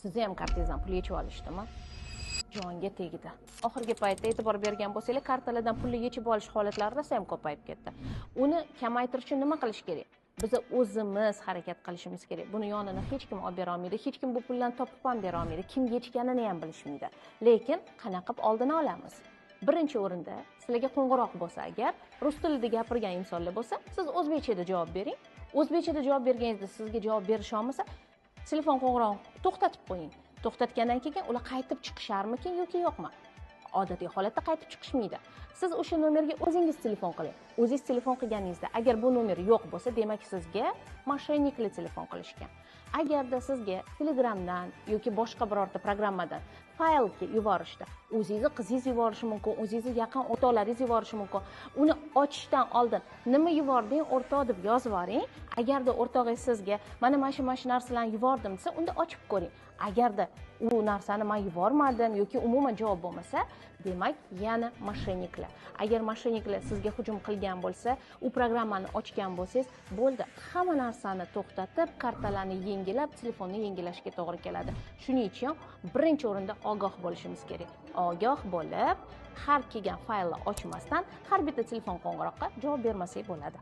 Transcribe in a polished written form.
Sizni ham kartangizdan pul yechib olishdimi? Jonga tegdi. Oxirgi paytda e'tibor bergan bo'lsangiz, kartalardan pulni yechib olish holatlari rosa ham ko'payib ketdi. Uni kamaytirish uchun nima qilish kerak? Biz o'zimiz harakat qilishimiz kerak. Buni yonini hech kim olib bera olmaydi, hech kim bu puldan topib ham bera olmaydi. Kim yechganini ham bilishmaydi. Lekin qanaqa qilib oldini olamiz? Birinchi o'rinda sizlarga qo'ng'iroq bo'lsa agar, rus tilida gapirgan insonlar bo'lsa, siz o'zbekchada javob bering. O'zbekchada javob berganingizda sizga javob berisha olmasa, telefon qo'ng'irog'ini to'xtatib qo'ying. To'xtatgandan keyin ular qaytib chiqisharmikin yoki yo'qmi? Odatiy holatda qaytib chiqishmaydi. Siz o'sha nomerga o'zingiz telefon qiling. O'zingiz telefon qilganingizda agar bu nomer yo'q bo'lsa, demak sizga moshenniklar telefon qilishgan. Agarda sizga Telegramdan yoki boshqa birorta programmadan fayl yuborishdi, o'zingizni qizingiz yuborishi mumkin, o'zingizni yaqin o'rtoqlaringiz yuborishi mumkin. Uni ochishdan oldin nima yubording o'rtoq deb yozib oling. Agarda o'rtog'ingiz sizga mana shu narsalarni yubordim desa, unda ochib ko'ring. Agarda u narsani men yubormadim yoki umuman javob bo'lmasa, demak yana moshenniklar. Agar moshenniklar sizga hujum qilgan bo'lsa, u programmani ochgan bo'lsangiz, bo'ldi. Hamma narsani to'xtatib, kartalarni yengillab, telefonni yengillashga to'g'ri keladi. Shuning uchun birinchi o'rinda ogoh bo'lishimiz kerak. Ogoh bo'lib, har kelgan faylni ochmasdan har bitta telefon qo'ng'iroqqa javob bermasak bo'ladi.